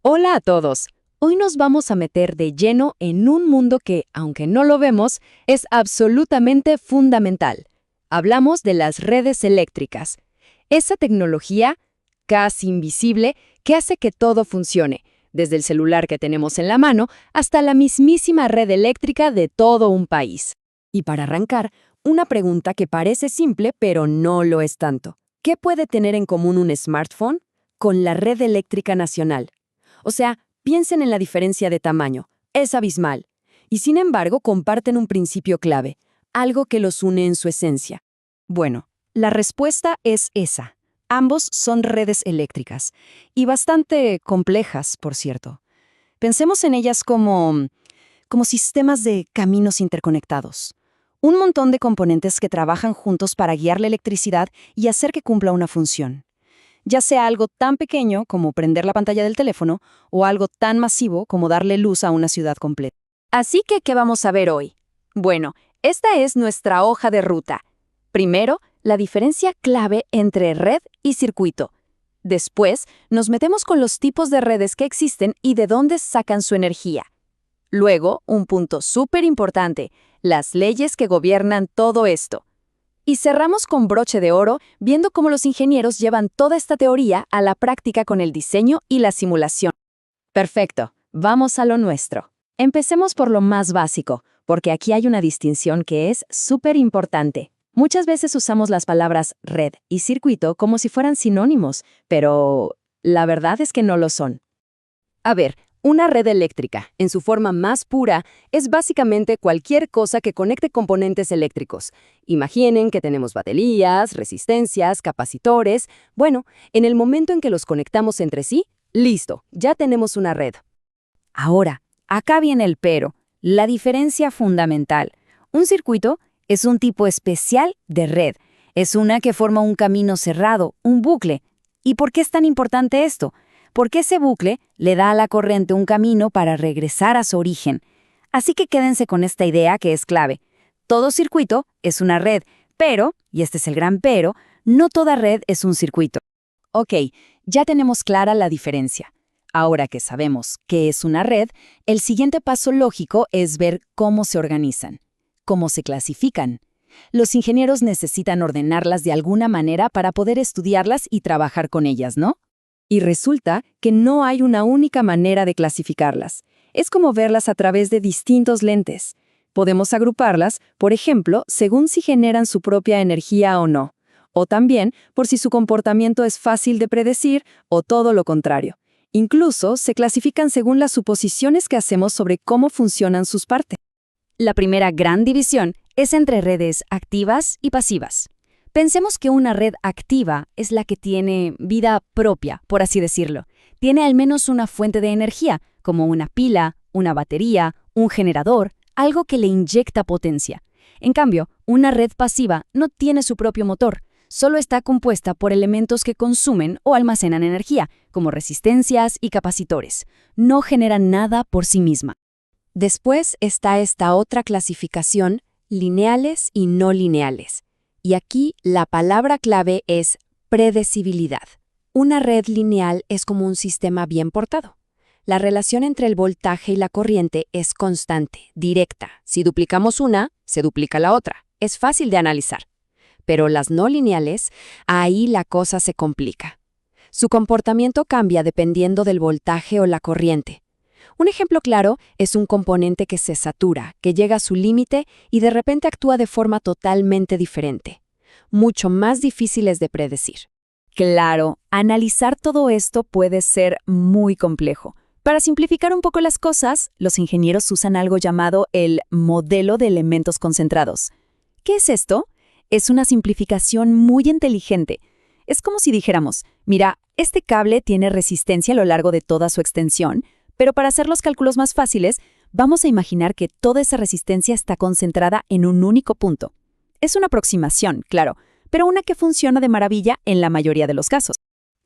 Hola a todos. Hoy nos vamos a meter de lleno en un mundo que, aunque no lo vemos, es absolutamente fundamental. Hablamos de las redes eléctricas. Esa tecnología casi invisible que hace que todo funcione, desde el celular que tenemos en la mano hasta la mismísima red eléctrica de todo un país. Y para arrancar, una pregunta que parece simple pero no lo es tanto. ¿Qué puede tener en común un smartphone con la red eléctrica nacional? O sea, piensen en la diferencia de tamaño. Es abismal. Y sin embargo, comparten un principio clave, algo que los une en su esencia. Bueno, la respuesta es esa. Ambos son redes eléctricas. Y bastante complejas, por cierto. Pensemos en ellas como sistemas de caminos interconectados. Un montón de componentes que trabajan juntos para guiar la electricidad y hacer que cumpla una función. Ya sea algo tan pequeño como prender la pantalla del teléfono o algo tan masivo como darle luz a una ciudad completa. Así que, ¿qué vamos a ver hoy? Bueno, esta es nuestra hoja de ruta. Primero, la diferencia clave entre red y circuito. Después, nos metemos con los tipos de redes que existen y de dónde sacan su energía. Luego, un punto súper importante, las leyes que gobiernan todo esto. Y cerramos con broche de oro, viendo cómo los ingenieros llevan toda esta teoría a la práctica con el diseño y la simulación. Perfecto, vamos a lo nuestro. Empecemos por lo más básico, porque aquí hay una distinción que es súper importante. Muchas veces usamos las palabras red y circuito como si fueran sinónimos, pero la verdad es que no lo son. A ver, una red eléctrica, en su forma más pura, es básicamente cualquier cosa que conecte componentes eléctricos. Imaginen que tenemos baterías, resistencias, capacitores. Bueno, en el momento en que los conectamos entre sí, listo, ya tenemos una red. Ahora, acá viene el pero, la diferencia fundamental. Un circuito es un tipo especial de red. Es una que forma un camino cerrado, un bucle. ¿Y por qué es tan importante esto? Porque ese bucle le da a la corriente un camino para regresar a su origen. Así que quédense con esta idea que es clave. Todo circuito es una red, pero, y este es el gran pero, no toda red es un circuito. Ok, ya tenemos clara la diferencia. Ahora que sabemos qué es una red, el siguiente paso lógico es ver cómo se organizan, cómo se clasifican. Los ingenieros necesitan ordenarlas de alguna manera para poder estudiarlas y trabajar con ellas, ¿no? Y resulta que no hay una única manera de clasificarlas. Es como verlas a través de distintos lentes. Podemos agruparlas, por ejemplo, según si generan su propia energía o no. O también por si su comportamiento es fácil de predecir o todo lo contrario. Incluso se clasifican según las suposiciones que hacemos sobre cómo funcionan sus partes. La primera gran división es entre redes activas y pasivas. Pensemos que una red activa es la que tiene vida propia, por así decirlo. Tiene al menos una fuente de energía, como una pila, una batería, un generador, algo que le inyecta potencia. En cambio, una red pasiva no tiene su propio motor, solo está compuesta por elementos que consumen o almacenan energía, como resistencias y capacitores. No generan nada por sí misma. Después está esta otra clasificación, lineales y no lineales. Y aquí la palabra clave es predecibilidad. Una red lineal es como un sistema bien portado. La relación entre el voltaje y la corriente es constante, directa. Si duplicamos una, se duplica la otra. Es fácil de analizar. Pero las no lineales, ahí la cosa se complica. Su comportamiento cambia dependiendo del voltaje o la corriente. Un ejemplo claro es un componente que se satura, que llega a su límite y de repente actúa de forma totalmente diferente. Mucho más difíciles de predecir. Claro, analizar todo esto puede ser muy complejo. Para simplificar un poco las cosas, los ingenieros usan algo llamado el modelo de elementos concentrados. ¿Qué es esto? Es una simplificación muy inteligente. Es como si dijéramos, mira, este cable tiene resistencia a lo largo de toda su extensión, pero para hacer los cálculos más fáciles, vamos a imaginar que toda esa resistencia está concentrada en un único punto. Es una aproximación, claro, pero una que funciona de maravilla en la mayoría de los casos.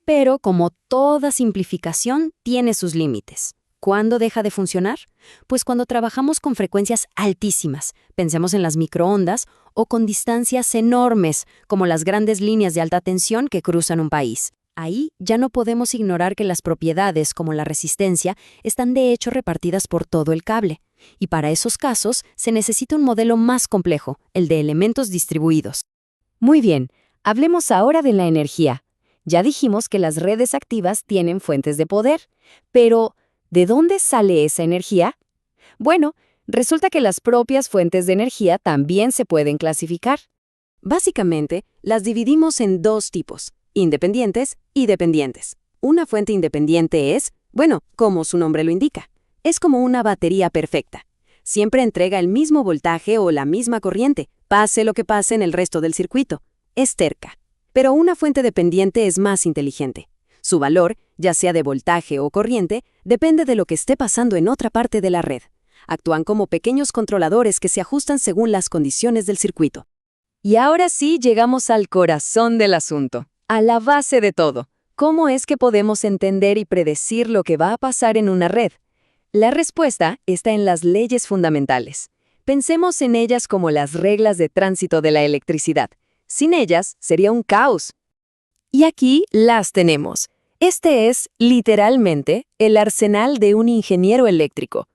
Pero como toda simplificación, tiene sus límites. ¿Cuándo deja de funcionar? Pues cuando trabajamos con frecuencias altísimas, pensemos en las microondas, o con distancias enormes, como las grandes líneas de alta tensión que cruzan un país. Ahí ya no podemos ignorar que las propiedades, como la resistencia, están de hecho repartidas por todo el cable. Y para esos casos se necesita un modelo más complejo, el de elementos distribuidos. Muy bien, hablemos ahora de la energía. Ya dijimos que las redes activas tienen fuentes de poder, pero ¿de dónde sale esa energía? Bueno, resulta que las propias fuentes de energía también se pueden clasificar. Básicamente, las dividimos en dos tipos, independientes y dependientes. Una fuente independiente es, bueno, como su nombre lo indica, es como una batería perfecta. Siempre entrega el mismo voltaje o la misma corriente, pase lo que pase en el resto del circuito. Es terca. Pero una fuente dependiente es más inteligente. Su valor, ya sea de voltaje o corriente, depende de lo que esté pasando en otra parte de la red. Actúan como pequeños controladores que se ajustan según las condiciones del circuito. Y ahora sí llegamos al corazón del asunto, a la base de todo. ¿Cómo es que podemos entender y predecir lo que va a pasar en una red? La respuesta está en las leyes fundamentales. Pensemos en ellas como las reglas de tránsito de la electricidad. Sin ellas, sería un caos. Y aquí las tenemos. Este es, literalmente, el arsenal de un ingeniero eléctrico.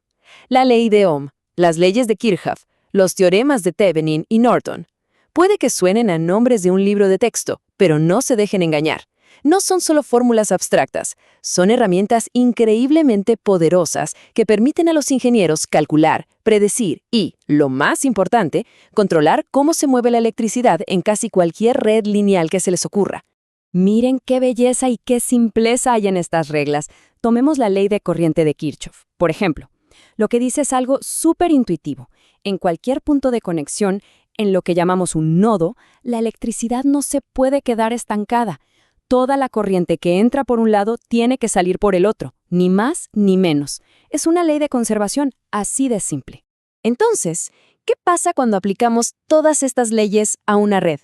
La ley de Ohm, las leyes de Kirchhoff, los teoremas de Thevenin y Norton. Puede que suenen a nombres de un libro de texto, pero no se dejen engañar. No son solo fórmulas abstractas, son herramientas increíblemente poderosas que permiten a los ingenieros calcular, predecir y, lo más importante, controlar cómo se mueve la electricidad en casi cualquier red lineal que se les ocurra. Miren qué belleza y qué simpleza hay en estas reglas. Tomemos la ley de corriente de Kirchhoff, por ejemplo. Lo que dice es algo súper intuitivo. En cualquier punto de conexión, en lo que llamamos un nodo, la electricidad no se puede quedar estancada. Toda la corriente que entra por un lado tiene que salir por el otro, ni más ni menos. Es una ley de conservación, así de simple. Entonces, ¿qué pasa cuando aplicamos todas estas leyes a una red?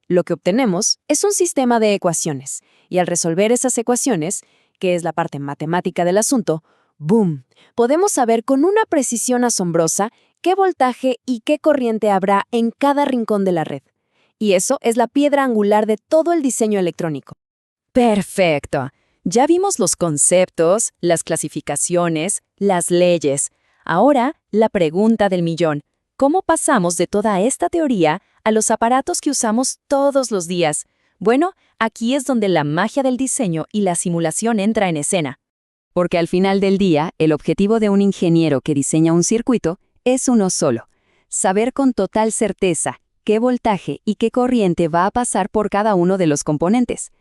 Lo que obtenemos es un sistema de ecuaciones, y al resolver esas ecuaciones, que es la parte matemática del asunto, ¡boom!, podemos saber con una precisión asombrosa qué voltaje y qué corriente habrá en cada rincón de la red. Y eso es la piedra angular de todo el diseño electrónico. ¡Perfecto! Ya vimos los conceptos, las clasificaciones, las leyes. Ahora, la pregunta del millón. ¿Cómo pasamos de toda esta teoría a los aparatos que usamos todos los días? Bueno, aquí es donde la magia del diseño y la simulación entra en escena. Porque al final del día, el objetivo de un ingeniero que diseña un circuito es uno solo: saber con total certeza qué voltaje y qué corriente va a pasar por cada uno de los componentes.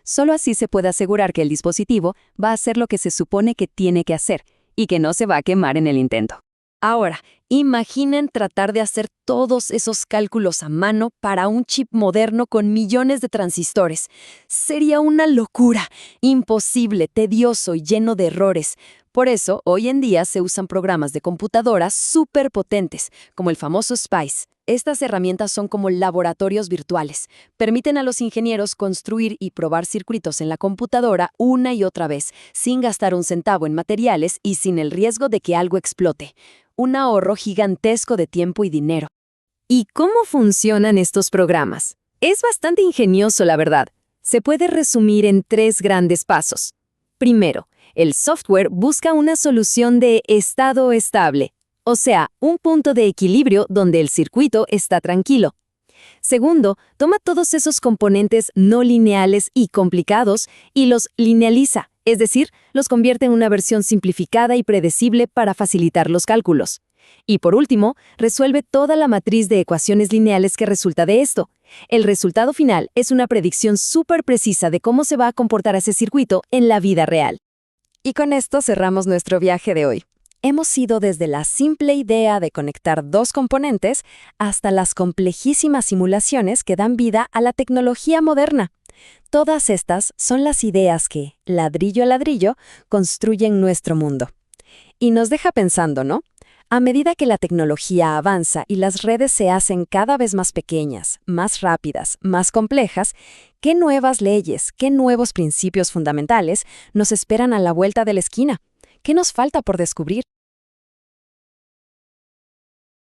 Solo así se puede asegurar que el dispositivo va a hacer lo que se supone que tiene que hacer y que no se va a quemar en el intento. Ahora, imaginen tratar de hacer todos esos cálculos a mano para un chip moderno con millones de transistores. Sería una locura, imposible, tedioso y lleno de errores. Por eso, hoy en día se usan programas de computadora súper potentes, como el famoso SPICE. Estas herramientas son como laboratorios virtuales. Permiten a los ingenieros construir y probar circuitos en la computadora una y otra vez, sin gastar un centavo en materiales y sin el riesgo de que algo explote. Un ahorro gigantesco de tiempo y dinero. ¿Y cómo funcionan estos programas? Es bastante ingenioso, la verdad. Se puede resumir en 3 grandes pasos. Primero, el software busca una solución de estado estable, o sea, un punto de equilibrio donde el circuito está tranquilo. Segundo, toma todos esos componentes no lineales y complicados y los linealiza, es decir, los convierte en una versión simplificada y predecible para facilitar los cálculos. Y por último, resuelve toda la matriz de ecuaciones lineales que resulta de esto. El resultado final es una predicción súper precisa de cómo se va a comportar ese circuito en la vida real. Y con esto cerramos nuestro viaje de hoy. Hemos ido desde la simple idea de conectar 2 componentes hasta las complejísimas simulaciones que dan vida a la tecnología moderna. Todas estas son las ideas que, ladrillo a ladrillo, construyen nuestro mundo. Y nos deja pensando, ¿no? A medida que la tecnología avanza y las redes se hacen cada vez más pequeñas, más rápidas, más complejas, ¿qué nuevas leyes, qué nuevos principios fundamentales nos esperan a la vuelta de la esquina? ¿Qué nos falta por descubrir?